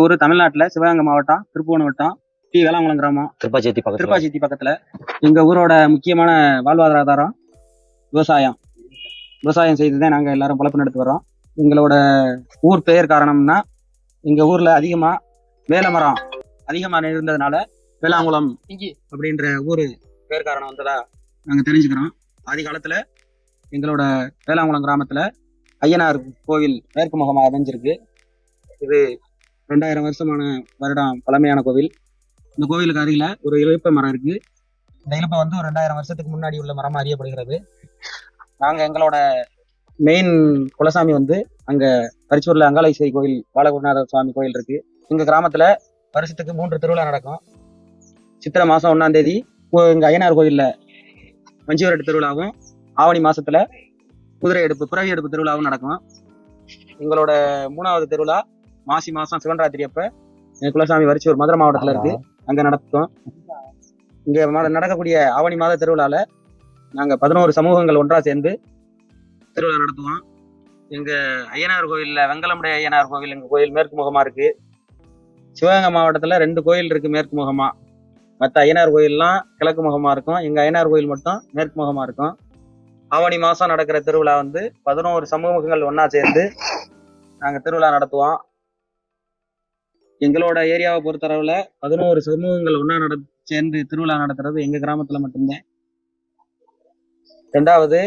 ஊர் தமிழ்நாட்டுல சிவகங்கை மாவட்டம் திருப்புவனம் வட்டம் டி வேளாங்குளம் கிராமம் திருப்பாச்சேத்தி பக்கத்துல. எங்க ஊரோட முக்கியமான வாழ்வாதாரம் விவசாயம். விவசாயம் செய்துதான் நாங்க எல்லாரும் பொழப்பு நடத்தி வர்றோம். எங்களோட ஊர் பெயர் காரணம்னா எங்க ஊர்ல அதிகமா வேலை மரம் அதிகமா இருந்ததுனால வேளாங்குளம் அப்படின்ற ஊரு பேர் காரணம் வந்ததா நாங்க தெரிஞ்சுக்கிறோம். ஆதி காலத்துல எங்களோட வேளாங்குளம் கிராமத்துல ஐயனார் கோவில் மேற்கு முகமா அமைஞ்சிருக்கு. இது 2000 வருஷமான பழமையான கோவில். இந்த கோவிலுக்கு அருகில ஒரு இலுப்பை மரம் இருக்கு. இந்த இலுப்பை வந்து ஒரு 2000 வருஷத்துக்கு முன்னாடி உள்ள மரமா அறியப்படுகிறது. நாங்க எங்களோட மெயின் குலசாமி வந்து அங்க பரிச்சூர்ல அங்காளஈஸ்வரி கோயில் பாலகுருநாதர் சுவாமி கோயில் இருக்கு. எங்க கிராமத்துல வருஷத்துக்கு 3 திருவிழா நடக்கும். சித்திரை மாசம் 1ஆம் தேதி எங்க ஐயனார் கோயில்ல மஞ்சுவரட்டு திருவிழாவும், ஆவணி மாசத்துல குதிரை எடுப்பு புறவி எடுப்பு திருவிழாவும் நடக்கும். எங்களோட 3வது திருவிழா மாசி மாசம் சிவன்ராத்திரி அப்ப எங்க குலசாமி வரிச்சூர் மதுரை மாவட்டத்துல இருக்கு, அங்க நடக்கும். இங்க நடக்கக்கூடிய ஆவணி மாத திருவிழால நாங்க 11 சமூகங்கள் ஒன்றா சேர்ந்து திருவிழா நடத்துவோம். எங்க ஐயனார் கோயில்ல வெங்கலமுடைய ஐயனார் கோவில் எங்க கோயில் மேற்கு முகமா இருக்கு. சிவகங்கை மாவட்டத்துல 2 கோயில் இருக்கு மேற்கு முகமா. மற்ற ஐயனார் கோயில்லாம் கிழக்கு முகமா இருக்கும். எங்க ஐயனார் கோயில் மட்டும் மேற்கு முகமா இருக்கும். ஆவணி மாசம் நடக்கிற திருவிழா வந்து 11 சமூகங்கள் ஒன்னா சேர்ந்து நாங்க திருவிழா நடத்துவோம். எங்களோட ஏரியாவை பொறுத்தளவுல 11 சமூகங்கள் ஒன்னா சேர்ந்து திருவிழா நடத்துறது எங்க கிராமத்துல மட்டும்தான். 2வது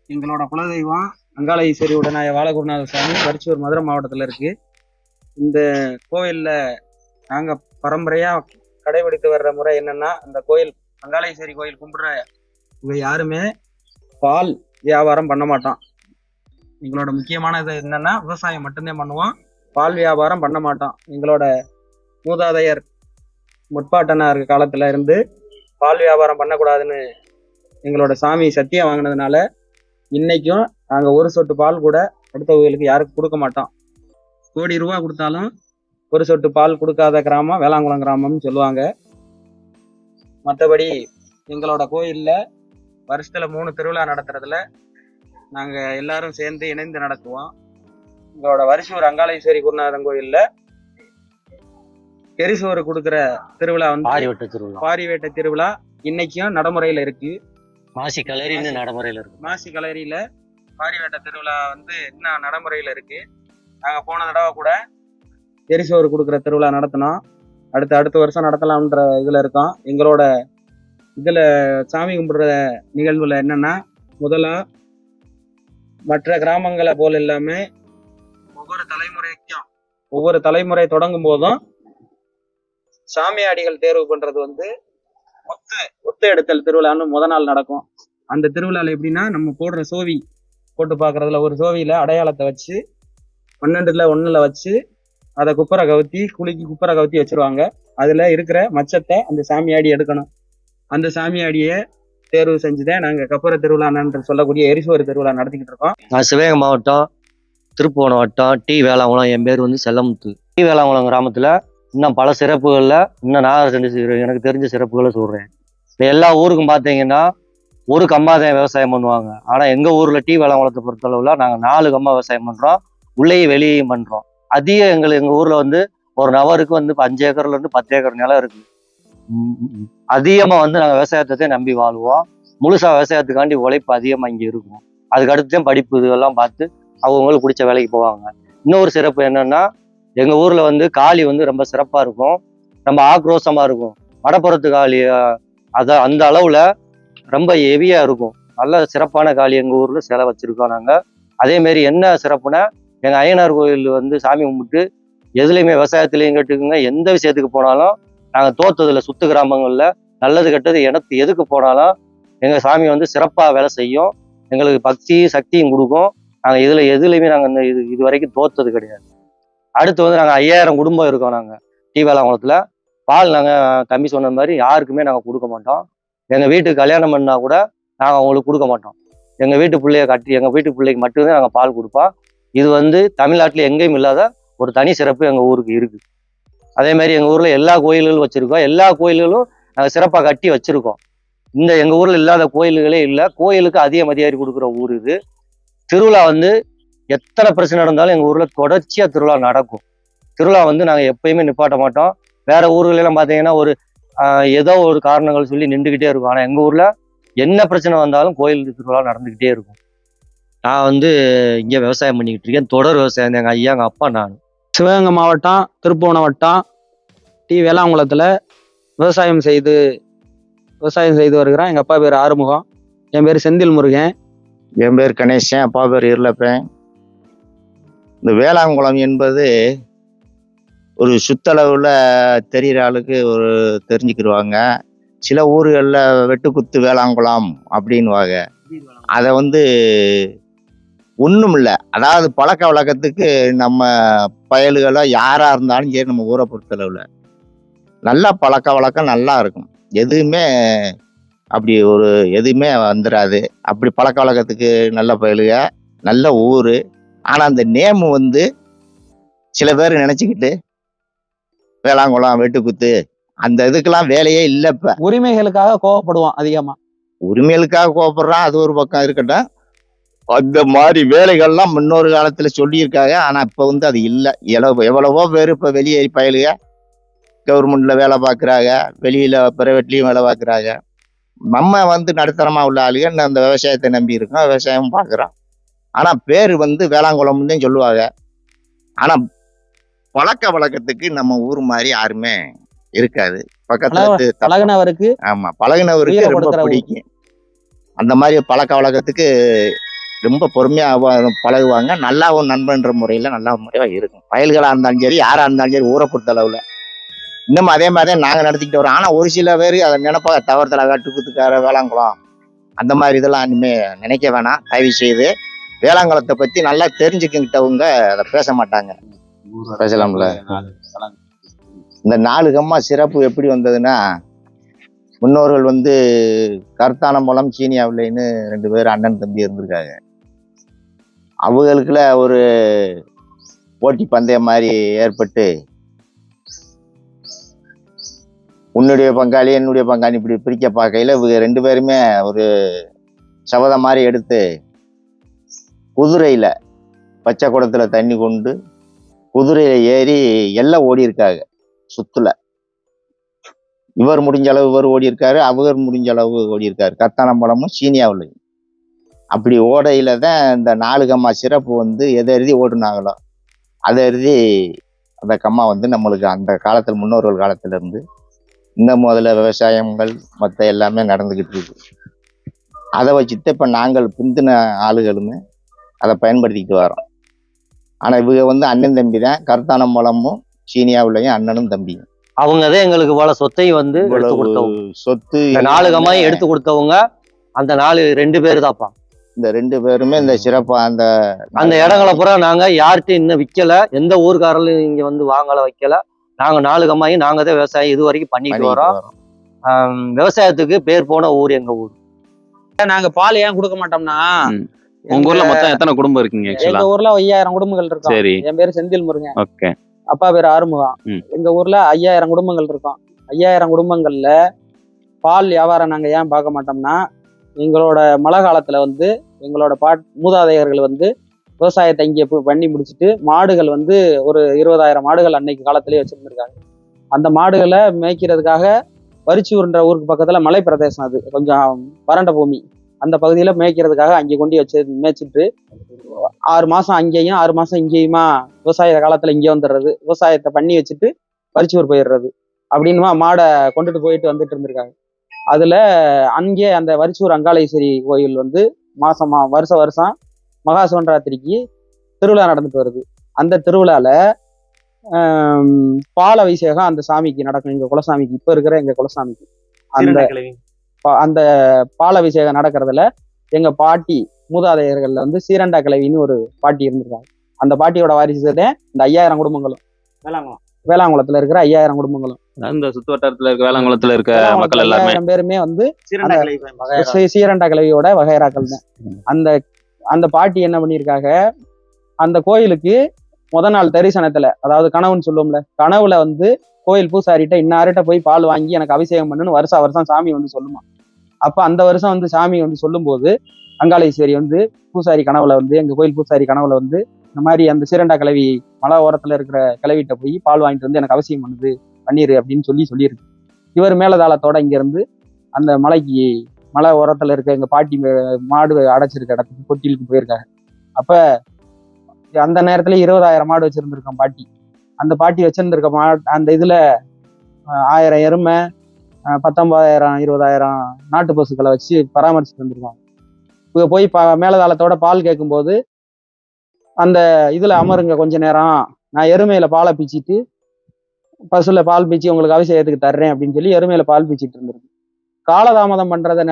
எங்களோட குலதெய்வம் அங்காளஈஸ்வரி உடனாய பாலகுருநாத சுவாமி பரிச்சூர் மதுரை மாவட்டத்துல இருக்கு. இந்த கோயில்ல நாங்க பரம்பரையா கடைபிடித்து வர்ற முறை என்னன்னா, அந்த கோயில் அங்காளஈஸ்வரி கோயில் கும்பிடுற இவங்க யாருமே பால் வியாபாரம் பண்ண மாட்டோம். எங்களோட முக்கியமான இது என்னன்னா விவசாயம் மட்டும்தான் பண்ணுவோம், பால் வியாபாரம் பண்ண மாட்டோம். எங்களோட மூதாதையர் முற்பாட்டனார் காலத்துல இருந்து பால் வியாபாரம் பண்ணக்கூடாதுன்னு எங்களோட சாமி சத்தியம் வாங்கினதுனால இன்னைக்கும் நாங்க ஒரு சொட்டு பால் கூட அடுத்த கோயிலுக்கு யாருக்கும் கொடுக்க மாட்டோம். கோடி ரூபா கொடுத்தாலும் ஒரு சொட்டு பால் கொடுக்காத கிராமம் வேளாங்குளம் கிராமம்னு சொல்லுவாங்க. மற்றபடி எங்களோட கோயில்ல வருஷத்துல 3 திருவிழா நடத்துறதுல நாங்க எல்லாரும் சேர்ந்து இணைந்து நடத்துவோம். எங்களோட வரிசூர் அங்காளஈஸ்வரி குருநாதன் கோயில்ல எரிசோறு கொடுக்குற திருவிழா வந்து பாரிவேட்டை திருவிழா இன்னைக்கும் நடைமுறையில இருக்கு. மாசி கலரியில பாரிவேட்டை திருவிழா வந்து இன்னும் நடைமுறையில இருக்கு. நாங்க போன தடவை கூட எரிசோறு கொடுக்குற திருவிழா நடத்தினோம். அடுத்த வருஷம் நடத்தலாம்ன்ற இதுல இருக்கோம். எங்களோட இதுல சாமி கும்பிடுற நிகழ்வுல என்னன்னா, முதலா மற்ற கிராமங்களை போல இல்லாம ஒவ்வொரு தலைமுறை தொடங்கும் போதும் சாமியாடிகள் தேர்வு பண்றது வந்து ஒத்த எடுத்தல் திருவிழான்னு நாள் நடக்கும். அந்த திருவிழால எப்படின்னா, நம்ம போடுற சோவி போட்டு பாக்குறதுல ஒரு சோவியில அடையாளத்தை வச்சு 12ல 1ல வச்சு அதை குப்பரை கவுத்தி வச்சிருவாங்க. அதுல இருக்கிற மச்சத்தை அந்த சாமியாடி எடுக்கணும். அந்த சாமியாடிய தேர்வு செஞ்சுதான் நாங்க கப்பர திருவிழா சொல்லக்கூடிய எரிசோறு திருவிழா நடத்திக்கிட்டு இருக்கோம். நான் சிவகங்கை மாவட்டம் திருப்புவனம் வட்டம் டி வேளாங்குளம். என் பேர் வந்து செல்லமுத்து. டி வேளாங்குளம் கிராமத்துல இன்னும் பல சிறப்புகள்ல இன்னும் நான் எனக்கு தெரிஞ்ச சிறப்புகளை சொல்றேன். இப்போ எல்லா ஊருக்கும் பார்த்தீங்கன்னா ஒரு கம்மா தான் விவசாயம் பண்ணுவாங்க. ஆனா எங்க ஊர்ல டி வேளாங்குளத்தை பொறுத்தளவுல நாங்க 4 கம்மா விவசாயம் பண்றோம், உள்ளேயும் வெளியேயும் பண்றோம். அதிகம் எங்க ஊர்ல வந்து ஒரு நபருக்கு வந்து 5 ஏக்கர்ல இருந்து 10 ஏக்கர் நிலம் இருக்கு. அதிகமா வந்து நாங்க விவசாயத்தை நம்பி வாழ்வோம். முழுசா விவசாயத்துக்காண்டி உழைப்பு அதிகமா இங்க இருக்கும். அதுக்கு அடுத்துதான் படிப்பு இதெல்லாம் பார்த்து அவங்களுக்கு பிடிச்ச வேலைக்கு போவாங்க. இன்னொரு சிறப்பு என்னன்னா, எங்க ஊர்ல வந்து காளி வந்து ரொம்ப சிறப்பா இருக்கும், ரொம்ப ஆக்ரோஷமா இருக்கும். வடப்புறத்து காளி அந்த அளவுல ரொம்ப ஹெவியா இருக்கும். நல்ல சிறப்பான காளி எங்க ஊர்ல சிலை வச்சிருக்கோம் நாங்க. அதே மாதிரி என்ன சிறப்புனா, எங்க ஐயனார் கோயில் வந்து சாமி கும்பிட்டு எதுலையுமே விவசாயத்திலையும் கேட்டுக்குங்க, எந்த விஷயத்துக்கு போனாலும் நாங்க தோத்ததுல சுத்து கிராமங்கள்ல நல்லது கெட்டது எதுக்கு போனாலும் எங்க சாமி வந்து சிறப்பா வேலை செய்யும். எங்களுக்கு பக்தி சக்தியும் கொடுக்கும். நாங்க எதுலையுமே நாங்க இது வரைக்கும் தோத்தது கிடையாது. அடுத்து வந்து நாங்க 5000 குடும்பம் இருக்கோம். நாங்க டி வேளாங்குளத்துல பால் நாங்க தம்பி சொன்ன மாதிரி யாருக்குமே நாங்க கொடுக்க மாட்டோம். எங்க வீட்டுக்கு கல்யாணம் பண்ணா கூட நாங்க அவங்களுக்கு கொடுக்க மாட்டோம். எங்க வீட்டு பிள்ளைக்கு மட்டும்தான் நாங்க பால் கொடுப்போம். இது வந்து தமிழ்நாட்டுல எங்கேயும் இல்லாத ஒரு தனி சிறப்பு எங்க ஊருக்கு இருக்கு. அதே மாதிரி எங்க ஊர்ல எல்லா கோயில்களும் வச்சிருக்கோம். எல்லா கோயில்களும் நாங்க சிறப்பா கட்டி வச்சிருக்கோம். எங்க ஊர்ல இல்லாத கோயில்களே இல்லை. கோயிலுக்கு அதிக மரியாதை கொடுக்குற ஊர் இது. திருவிழா வந்து எத்தனை பிரச்சனை நடந்தாலும் எங்க ஊர்ல தொடர்ச்சியா திருவிழா நடக்கும். திருவிழா வந்து நாங்கள் எப்பயுமே நிப்பாட்ட மாட்டோம். வேற ஊர்களெல்லாம் பார்த்தீங்கன்னா ஒரு ஏதோ ஒரு காரணங்கள் சொல்லி நின்றுக்கிட்டே இருக்கும். ஆனால் எங்கள் ஊரில் என்ன பிரச்சனை வந்தாலும் கோயில் திருவிழா நடந்துக்கிட்டே இருக்கும். நான் வந்து இங்கே விவசாயம் பண்ணிக்கிட்டு இருக்கேன். தொடர் விவசாயம். எங்கள் ஐயா, எங்கள் அப்பா, நான். சிவகங்கை மாவட்டம் திருப்புவனம் வட்டம் டி வேளாங்குளத்துல விவசாயம் செய்து வருகிறேன். எங்க அப்பா பேர் ஆறுமுகம், என் பேர் செந்தில் முருகன். என் பேர் கணேசன், அப்பா பேர் இருளப்பேன். இந்த வேளாங்குளம் என்பது ஒரு சுத்தளவில் தெரிகிற ஆளுக்கு ஒரு தெரிஞ்சுக்கிடுவாங்க. சில ஊர்களில் வெட்டுக்குத்து வேளாங்குளம் அப்படின்வாங்க. அதை வந்து ஒன்றும் இல்லை, அதாவது பழக்க வழக்கத்துக்கு நம்ம பயல்களோ யாராக இருந்தாலும் சரி, நம்ம ஊரை பொறுத்தளவில் நல்லா பழக்க வழக்கம் நல்லா இருக்கும். எதுவுமே அப்படி எதுவுமே வந்துடாது. அப்படி பழக்க வழக்கத்துக்கு நல்ல பயலுக, நல்ல ஊர். ஆனால் அந்த நேமு வந்து சில பேர் நினச்சிக்கிட்டு வேளாங்குளம் வெட்டுக்குத்து அந்த இதுக்கெல்லாம் வேலையே இல்லை. இப்போ உரிமைகளுக்காக கோவப்படுவான் அதிகமா. உரிமைகளுக்காக கோவப்படுறான், அது ஒரு பக்கம் இருக்கட்டும். அந்த மாதிரி வேலைகள்லாம் முன்னொரு காலத்தில் சொல்லியிருக்காங்க. ஆனால் இப்போ வந்து அது இல்லை. எவ்வளவோ பேர் இப்போ வெளியேறி பயலுக கவர்மெண்ட்ல வேலை பார்க்குறாங்க, வெளியில பிரைவேட்லேயும் வேலை பார்க்குறாங்க. நம்ம வந்து நடுத்தரமாக உள்ள ஆளுங்க அந்த விவசாயத்தை நம்பி இருக்கோம், விவசாயம் பார்க்குறோம். ஆனால் பேர் வந்து வேளாங்குளம்னு தான் சொல்லுவாங்க. ஆனால் பழக்க வழக்கத்துக்கு நம்ம ஊர் மாதிரி யாருமே இருக்காது. பக்கத்துல பழகினவருக்கு, ஆமா, பழகினவருக்கு ரொம்ப பிடிக்கும். அந்த மாதிரி பழக்க வழக்கத்துக்கு ரொம்ப பொறுமையா பழகுவாங்க. நல்லாவும் நண்பன்ற முறையில நல்லா முறையாக இருக்கும். பயல்களா இருந்தாலும் சரி, யாரா இருந்தாலும் சரி, ஊரை பொறுத்த அளவுல இன்னும் அதே மாதிரி தான் நாங்கள் நடத்திக்கிட்டு வரோம். ஆனால் ஒரு சில பேர் அதை நினைப்பாங்க, தவறுதலா வெட்டுக்குத்துக்கார வேளாங்குளம் அந்த மாதிரி இதெல்லாம் இனிமே நினைக்க வேணாம். தயவு செய்து வேளாங்குளத்தை பற்றி நல்லா தெரிஞ்சுக்கிட்டவங்க அதை பேச மாட்டாங்க. பேசலாம்ல. இந்த 4 கம்மா சிறப்பு எப்படி வந்ததுன்னா, முன்னோர்கள் வந்து கருத்தானம்பலம், சீனியாவில்லைன்னு 2 பேர் அண்ணன் தம்பி இருந்திருக்காங்க. அவங்களுக்குள்ள ஒரு போட்டி பந்தயம் மாதிரி ஏற்பட்டு, உன்னுடைய பங்காளி என்னுடைய பங்காளி இப்படி பிரிக்க பார்க்கையில் இவங்க 2 பேருமே ஒரு சபதம் மாதிரி எடுத்து குதிரையில் பச்சை குடத்தில் தண்ணி கொண்டு குதிரையில் ஏறி எல்லாம் ஓடி இருக்காங்க. சுற்றுல இவர் முடிஞ்ச அளவு இவர் ஓடி இருக்காரு, அவர் முடிஞ்ச அளவு ஓடி இருக்காரு. கத்தானம்பழமும் சீனியாவிலையும் அப்படி ஓடையில தான் இந்த 4 கம்மா சிறப்பு வந்து எதை எழுதி ஓடுனாங்களோ அதை எழுதி அந்த கம்மா வந்து நம்மளுக்கு அந்த காலத்தில் முன்னோர்கள் காலத்துல இருந்து இந்த முதல்ல விவசாயங்கள் மற்ற எல்லாமே நடந்துக்கிட்டு இருக்கு. அதை வச்சுட்டு இப்போ நாங்கள் பிந்தின ஆளுகளுமே அதை பயன்படுத்திக்கிட்டு வரோம். ஆனால் இவங்க வந்து அண்ணன் தம்பி தான். கருத்தானம்பழமும் சீனியாவிலையும் அண்ணனும் தம்பியும். அவங்க தான் எங்களுக்கு போல சொத்தையும் வந்து எடுத்து கொடுத்தவங்க. சொத்து 4 கம்மாயும் எடுத்து கொடுத்தவங்க அந்த 2 பேர் தான்ப்பா. இந்த 2 பேருமே இந்த சிறப்பா அந்த இடங்களை பூரா நாங்க யார்கிட்டையும் இன்னும் விற்கல, எந்த ஊர்காரர்களும் இங்க வந்து வாங்கல வைக்கல. நாங்க 4 கம்மாயும் நாங்க தான் விவசாயம் இது வரைக்கும் பண்ணிட்டு வரோம். விவசாயத்துக்கு பேர் போன ஊர் எங்க ஊர். நாங்க பால் ஏன் கொடுக்க மாட்டோம்னா, உங்க ஊர்ல மொத்தம் எத்தனை குடும்பம் இருக்குங்க? எங்க ஊர்ல 5000 குடும்பங்கள் இருக்கும். சரி. என் பேரு செந்தில் முருகன். ஓகே. அப்பா பேர் ஆறுமுகம். எங்க ஊர்ல 5000 குடும்பங்கள் இருக்கும். 5000 குடும்பங்கள்ல பால் வியாபாரம் நாங்க ஏன் பார்க்க மாட்டோம்னா, எங்களோட மழை காலத்துல வந்து எங்களோட மூதாதையர்கள் வந்து விவசாயத்தை இங்கே பண்ணி முடிச்சுட்டு மாடுகள் வந்து ஒரு 20000 மாடுகள் அன்னைக்கு காலத்திலேயே வச்சிருந்திருக்காங்க. அந்த மாடுகளை மேய்க்கிறதுக்காக வரிச்சூர்ன்ற ஊருக்கு பக்கத்துல மலை பிரதேசம், அது கொஞ்சம் வறண்ட பூமி. அந்த பகுதியில மேய்க்கிறதுக்காக அங்கே கொண்டு வச்சு மேய்ச்சிட்டு 6 மாசம் அங்கேயும் 6 மாசம் இங்கேயுமா விவசாய காலத்துல இங்கே வந்துடுறது, விவசாயத்தை பண்ணி வச்சுட்டு வரிச்சூர் போயிடுறது அப்படின்னுமா மாடை கொண்டுட்டு போயிட்டு வந்துட்டு இருந்திருக்காங்க. அதுல அங்கே அந்த வரிச்சூர் அங்காளேஸ்வரி கோயில் வந்து வருஷம் மகா சிவராத்திரிக்கு திருவிழா நடந்துட்டு வருது. அந்த திருவிழால பால் அபிஷேகம் அந்த சாமிக்கு நடக்கும். எங்க குலசாமிக்கு, இப்ப இருக்கிற எங்க குலசாமிக்கு அந்த பால் அபிஷேகம் நடக்கிறதுல எங்க பாட்டி மூதாதையர்கள்ல வந்து சீரண்டா கிழவின்னு ஒரு பாட்டி இருந்திருக்காங்க. அந்த பாட்டியோட வாரிசு தான் இந்த 5000 குடும்பங்களும். வேளாங்குளத்துல இருக்கிற 5000 குடும்பங்களும், இந்த சுத்து வட்டாரத்துல இருக்க வேளாங்குளத்துல இருக்க மக்கள் எல்லாமே 1000 பேருமே வந்து சீரண்டா கிழவியோட வகைராக்கள் தான். அந்த பாட்டி என்ன பண்ணியிருக்காங்க, அந்த கோயிலுக்கு முத நாள் தரிசனத்துல, அதாவது கனவுன்னு சொல்லுவோம்ல, கனவுல வந்து கோயில் பூசாரிட்ட இன்னார்கிட்ட போய் பால் வாங்கி எனக்கு அபிஷேகம் பண்ணுன்னு வருஷம் சாமி வந்து சொல்லுமா. அப்ப அந்த வருஷம் வந்து சாமி வந்து சொல்லும் போது அங்காளேஸ்வரி வந்து பூசாரி கனவுல வந்து, எங்க கோயில் பூசாரி கனவுல வந்து இந்த மாதிரி அந்த சீரண்டா கிளவி மலை ஓரத்துல இருக்கிற கிளவிட்ட போய் பால் வாங்கிட்டு வந்து எனக்கு அவசியம் பண்ணுது பண்ணிரு அப்படின்னு சொல்லியிருக்கு. இவர் மேலதாளத்தோட இங்க இருந்து அந்த மலை ஓரத்துல இருக்க எங்க பாட்டி மாடு அடைச்சிருக்க இடத்துக்கு கொட்டிலுக்கு போயிருக்காங்க. அப்ப அந்த நேரத்துல 20,000 மாடு வச்சிருந்திருக்கோம் பாட்டி. அந்த பாட்டி வச்சிருந்திருக்க அந்த இதுல 1000 எருமை, 19,000 20,000 நாட்டு பசுக்களை வச்சு பராமரிச்சுட்டு வந்திருக்காங்க. இவங்க போய் மேலதாளத்தோட பால் கேட்கும்போது அந்த இதுல அமருங்க கொஞ்ச நேரம், நான் எருமையில பாலை பீச்சிட்டு பசுல பால் பீச்சி உங்களுக்கு அபிஷேகத்துக்கு தர்றேன் அப்படின்னு சொல்லி எருமையில பால் பீச்சிட்டு இருந்திருக்கு. காலதாமதம் பண்றத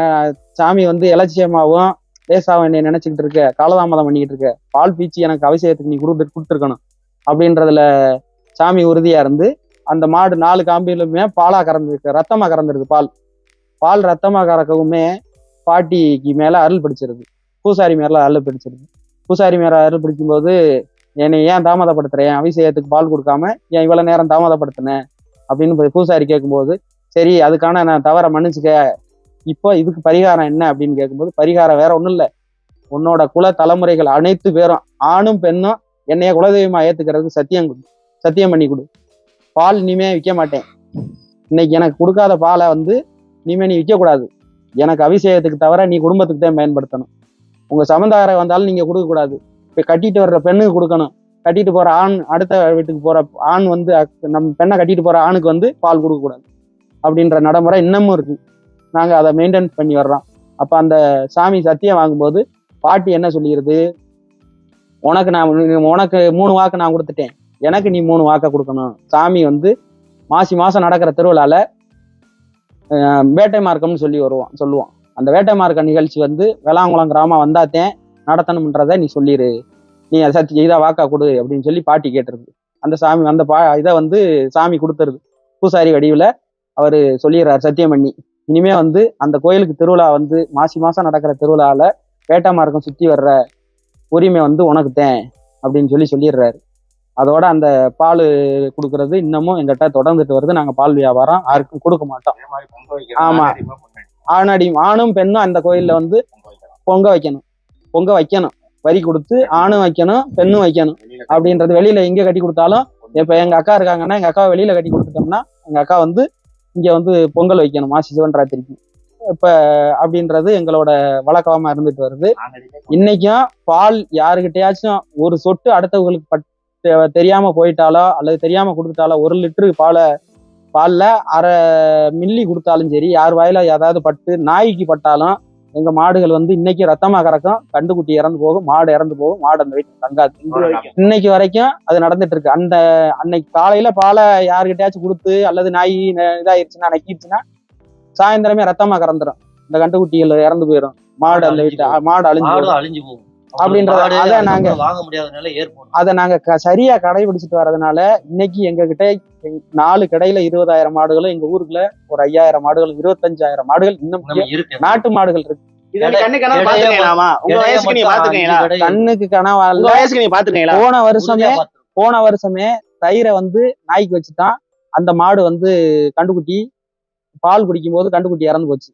சாமி வந்து இலட்சியமாவும் லேசாவும் என்னை நினைச்சுக்கிட்டு இருக்க, காலதாமதம் பண்ணிக்கிட்டு இருக்க, பால் பீச்சி எனக்கு அபிஷேகத்துக்கு நீ கொடுத்துருக்கணும் அப்படின்றதுல சாமி உறுதியா இருந்து அந்த மாடு 4 காம்பிலுமே பாலா கறந்துருக்கு, ரத்தமா கறந்துருக்கு. பால் ரத்தமா கறக்கவுமே பாட்டிக்கு மேல அருள் பிடிச்சிருது, பூசாரி மேல அருள் பிடிச்சிருது. பூசாரி மேல அருள் பிடிக்கும்போது என்னை ஏன் தாமதப்படுத்துறேன், அபிஷேகத்துக்கு பால் கொடுக்காம ஏன் இவ்வளவு நேரம் தாமதப்படுத்தினேன் அப்படின்னு பூசாரி கேட்கும்போது, சரி அதுக்கான நான் தவற மன்னிச்சுக்க, இப்போ இதுக்கு பரிகாரம் என்ன அப்படின்னு கேட்கும்போது, பரிகாரம் வேற ஒண்ணும் இல்லை, உன்னோட குல தலைமுறைகள் அனைத்து பேரும் ஆணும் பெண்ணும் என்னைய குலதெய்வமா ஏத்துக்கிறதுக்கு சத்தியம் பண்ணி கொடு. பால் இனிமே விற்க மாட்டேன், இன்னைக்கு எனக்கு கொடுக்காத பாலை வந்து இனிமே நீ விற்கக்கூடாது, எனக்கு அபிஷேகத்துக்கு தவிர நீ குடும்பத்துக்கு தான் பயன்படுத்தணும், உங்க சமந்தாரம் வந்தாலும் நீங்க கொடுக்க கூடாது, இப்ப கட்டிட்டு வர்ற பெண்ணுக்கு கொடுக்கணும், கட்டிட்டு போற ஆண் அடுத்த வீட்டுக்கு போற ஆண் வந்து நம்ம பெண்ணை கட்டிட்டு போற ஆணுக்கு வந்து பால் கொடுக்க கூடாது அப்படின்ற நடைமுறை இன்னமும் இருக்கு. நாங்க அதை மெயின்டைன் பண்ணி வர்றோம். அப்ப அந்த சாமி சத்தியம் வாங்கும்போது பாட்டி என்ன சொல்லிடுது, உனக்கு 3 வாக்கு நான் கொடுத்துட்டேன், எனக்கு நீ 3 வாக்கை கொடுக்கணும். சாமி வந்து மாசம் நடக்கிற திருவிழால வேட்டை மார்க்கம்னு சொல்லுவோம். அந்த வேட்டை மார்க்க நிகழ்ச்சி வந்து வேளாங்குளம் கிராமம் வந்தாத்தேன் நடத்தணும்ன்றத நீ சொல்லிடு, நீ அதை இதை வாக்கா கொடு அப்படின்னு சொல்லி பாட்டி கேட்டுருது. அந்த சாமி அந்த இதை வந்து சாமி கொடுத்துருது. பூசாரி வடிவில் அவரு சொல்லிடுறாரு சத்தியம் பண்ணி, இனிமே வந்து அந்த கோயிலுக்கு திருவிழா வந்து மாசம் நடக்கிற திருவிழால வேட்டை மார்க்கம் சுத்தி வர்ற உரிமை வந்து உனக்கு தேன் அப்படின்னு சொல்லிடுறாரு. அதோட அந்த பால் கொடுக்கறது இன்னமும் எங்கிட்ட தொடர்ந்துட்டு வருது. நாங்க பால் வியாபாரம் யாருக்கும் கொடுக்க மாட்டோம். ஆமா, ஆணும் பெண்ணும் அந்த கோயில்ல வந்து பொங்க வைக்கணும், வரி கொடுத்து ஆணும் வைக்கணும் பெண்ணும் வைக்கணும் அப்படின்றது. வெளியில எங்க கட்டி கொடுத்தாலும், இப்ப எங்க அக்கா இருக்காங்கன்னா எங்க அக்காவை வெளியில கட்டி கொடுத்துட்டோம்னா எங்க அக்கா வந்து இங்க வந்து பொங்கல் வைக்கணும் மாசி சிவன்ராத்திரிக்கு இப்ப அப்படின்றது எங்களோட வழக்கமா இருந்துட்டு வருது. இன்னைக்கும் பால் யாருக்கிட்டையாச்சும் ஒரு சொட்டு அடுத்தவங்களுக்கு தெரியாம போயிட்டாலோ அல்லது தெரியாம கொடுத்துட்டாலோ 1 லிட்டரு பால்ல 1/2 மில்லி கொடுத்தாலும் சரி, யார் வாயில ஏதாவது பட்டு நாய்க்கு பட்டாலும் எங்க மாடுகள் வந்து இன்னைக்கு ரத்தமா கறக்கும், கண்டுக்குட்டி இறந்து போகும், மாடு இறந்து போகும், மாடு அந்த வீட்டுக்கு தங்காது. இன்னைக்கு வரைக்கும் அது நடந்துட்டு இருக்கு. அன்னைக்கு காலையில பாலை யாருக்கிட்டையாச்சும் கொடுத்து அல்லது நாய் இதாயிருச்சுன்னா நக்கிடுச்சுன்னா சாயந்தரமே ரத்தமா கறந்துடும், இந்த கண்டுக்குட்டிகள் இறந்து போயிடும், மாடு அந்த வீட்டு மாடு அழிஞ்சு போகும் அப்படின்றத அதை நாங்க சரியா கடைபிடிச்சிட்டு வர்றதுனால இன்னைக்கு எங்க கிட்ட 4 கடையில 20,000 மாடுகளும், எங்க ஊருக்குள்ள ஒரு 5,000 மாடுகளும் 25,000 மாடுகள் இன்னும் நாட்டு மாடுகள் இருக்கு. கண்ணுக்கு கனவா போன வருஷமே தயிரை வந்து நாய்க்கு வச்சுட்டான். அந்த மாடு வந்து கண்டுக்குட்டி பால் குடிக்கும் போது கண்டுக்குட்டி இறந்து போச்சு.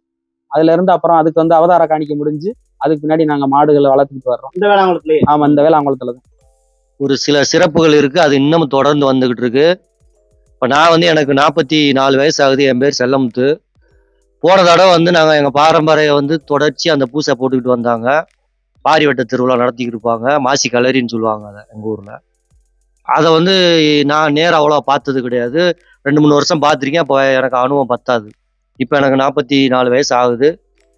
அதுல இருந்து அப்புறம் அதுக்கு வந்து அவதார காணிக்க முடிஞ்சு அதுக்கு பின்னாடி நாங்க மாடுகளை வளர்த்துக்கிட்டு வர்றோம். இந்த வேளாங்குளத்துல? ஆமா, இந்த வேளாங்குளத்துலதான். ஒரு சில சிறப்புகள் இருக்கு, அது இன்னும் தொடர்ந்து வந்துகிட்டு இருக்கு. இப்ப நான் வந்து எனக்கு 44 வயசு ஆகுது, என் பேர் செல்லமுத்து. போன தடவை வந்து நாங்க எங்க பாரம்பரிய வந்து தொடர்ச்சி அந்த பூசை போட்டுக்கிட்டு வந்தாங்க. பாரிவட்ட திருவிழா நடத்திக்கிட்டு இருப்பாங்க, மாசி கலரின்னு சொல்லுவாங்க அதை எங்க ஊர்ல. அதை வந்து நான் நேரம் அவ்வளோ பார்த்தது கிடையாது, 2-3 வருஷம் பார்த்துருக்கேன். அப்போ எனக்கு அனுபவம் பத்தாது. இப்போ எனக்கு 44 வயசு ஆகுது.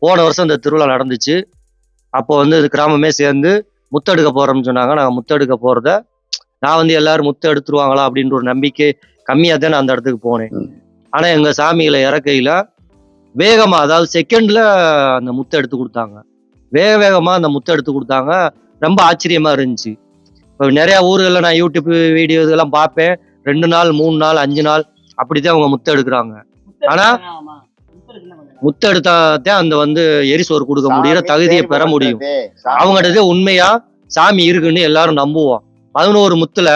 போன வருஷம் இந்த திருவிழா நடந்துச்சு. அப்போ வந்து இது கிராமமே சேர்ந்து முத்தெடுக்க போறோம்னு சொன்னாங்க. நாங்கள் முத்தெடுக்க போறத நான் வந்து எல்லாரும் முத்த எடுத்துருவாங்களா அப்படின்ற ஒரு நம்பிக்கை கம்மியாக தான் நான் அந்த இடத்துக்கு போனேன். ஆனால் எங்கள் சாமிகளை இறக்கையில் வேகமாக, அதாவது செகண்ட்ல அந்த முத்தை எடுத்து கொடுத்தாங்க. வேகமாக அந்த முத்தை எடுத்து கொடுத்தாங்க. ரொம்ப ஆச்சரியமா இருந்துச்சு. இப்போ நிறையா ஊர்களில் நான் யூடியூப் வீடியோ இதெல்லாம் பார்ப்பேன், 2 நாள் 3 நாள் 5 நாள் அப்படித்தான் அவங்க முத்தை எடுக்கிறாங்க. ஆனா முத்தை எடுத்தாதான் அந்த வந்து எரிசோறு கொடுக்க முடியுற தகுதியை பெற முடியும். அவங்ககிட்ட உண்மையா சாமி இருக்குன்னு எல்லாரும் நம்புவோம். 11 முத்துல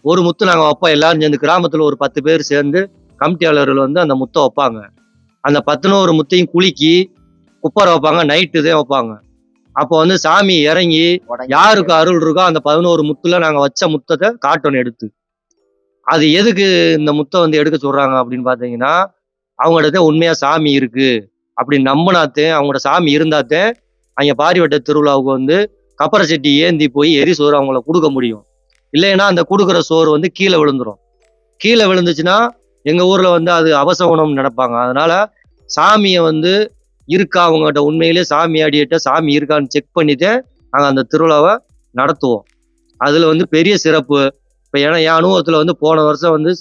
ஒரு முத்து நாங்க வைப்போம். எல்லாரும் சேர்ந்து கிராமத்துல ஒரு 10 பேர் சேர்ந்து கமிட்டியாளர்கள் வந்து அந்த முத்தை வைப்பாங்க. அந்த 11 முத்தையும் குலுக்கி குப்பரை வைப்பாங்க, நைட்டு தான் வைப்பாங்க. அப்போ வந்து சாமி இறங்கி யாருக்கு அருள் இருக்கோ அந்த 11 முத்துல நாங்க வச்ச முத்தத்தை காட்டணும் எடுத்து. அது எதுக்கு இந்த முத்தை வந்து எடுக்க சொல்றாங்க அப்படின்னு பாத்தீங்கன்னா, அவங்கள்ட்ட உண்மையா சாமி இருக்கு அப்படின்னு நம்பினாத்தே, அவங்களோட சாமி இருந்தாத்தே அங்க பாரிவட்ட திருவிழாவுக்கு வந்து கப்பரை சட்டி ஏந்தி போய் எரி சோறு அவங்கள கொடுக்க முடியும். இல்லைன்னா அந்த கொடுக்குற சோறு வந்து கீழே விழுந்துரும். கீழே விழுந்துச்சுன்னா எங்க ஊர்ல வந்து அது அபசகுணம் நினைப்பாங்க. அதனால சாமியை வந்து இருக்கா அவங்ககிட்ட உண்மையிலே சாமி அடியிட்ட சாமி இருக்கான்னு செக் பண்ணிட்டு நாங்க அந்த திருவிழாவை நடத்துவோம். அதுல வந்து பெரிய சிறப்பு. இப்ப ஏன்னா என் அனுபவத்துல வந்து போன வருஷம் வந்து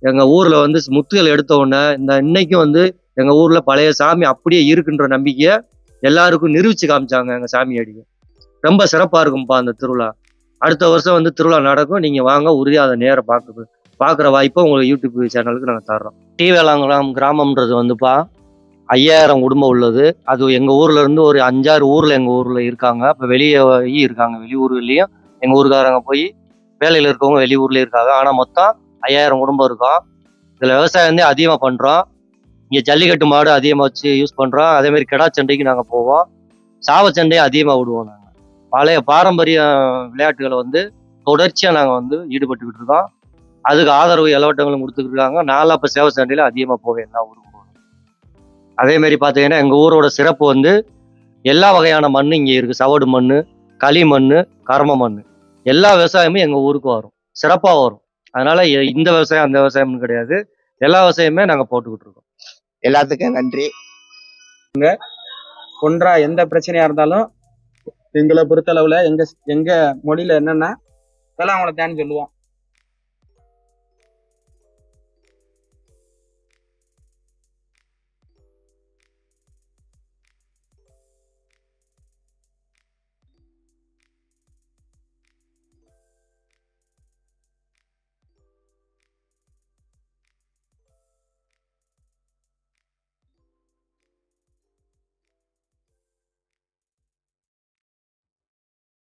எங்க ஊர்ல வந்து முத்துகள் எடுத்த உடனே இன்னைக்கும் வந்து எங்க ஊர்ல பழைய சாமி அப்படியே இருக்குன்ற நம்பிக்கைய எல்லாருக்கும் நிரூபிச்சு காமிச்சாங்க எங்க சாமி அடிக்க. ரொம்ப சிறப்பா இருக்கும்பா அந்த திருவிழா. அடுத்த வருஷம் வந்து திருவிழா நடக்கும். நீங்க வாங்க, உறுதியா அதை நேரம் பாக்குற வாய்ப்பை உங்களுக்கு யூடியூப் சேனலுக்கு நாங்க தர்றோம். டி வேளாங்குளம் கிராமம்ன்றது வந்துப்பா 5000 குடும்பம் உள்ளது. அது எங்க ஊர்ல இருந்து ஒரு 5-6 ஊர்ல எங்க ஊர்ல இருக்காங்க. இப்ப வெளியே இருக்காங்க, வெளியூர்லயும் எங்க ஊருக்காரங்க போய் வேலையில இருக்கவங்க வெளியூர்லயும் இருக்காங்க. ஆனா மொத்தம் 5000 குடும்பம் இருக்கும். இதுல விவசாயம் வந்து அதிகமா பண்றோம். இங்க ஜல்லிக்கட்டு மாடு அதிகமா வச்சு யூஸ் பண்றோம். அதே மாதிரி கிடா சண்டைக்கு நாங்க போவோம். சாவச்சண்டையும் அதிகமா விடுவோம். நாங்க பழைய பாரம்பரிய விளையாட்டுகளை வந்து தொடர்ச்சியா நாங்க வந்து ஈடுபட்டுக்கிட்டு இருக்கோம். அதுக்கு ஆதரவு இலவட்டங்களும் கொடுத்துக்கிட்டு இருக்காங்க. நாலா இப்ப சேவை சண்டையில அதிகமா போவேன் எல்லா ஊருக்கும். அதே மாதிரி பாத்தீங்கன்னா எங்க ஊரோட சிறப்பு வந்து எல்லா வகையான மண்ணு இங்க இருக்கு. சவடு மண்ணு, களி மண்ணு, கர்ம மண்ணு, எல்லா விவசாயமும் எங்க ஊருக்கு வரும், சிறப்பா வரும். அதனால இந்த விவசாயம் அந்த விவசாயம்னு கிடையாது, எல்லா விவசாயமே நாங்க போட்டுக்கிட்டு இருக்கோம். எல்லாத்துக்கும் நன்றி. ஒன்றா எந்த பிரச்சனையா இருந்தாலும் எங்களை பொறுத்தளவுல எங்க மொழியில என்னன்னா வேளாங்குளத்தான்னு சொல்லுவோம்.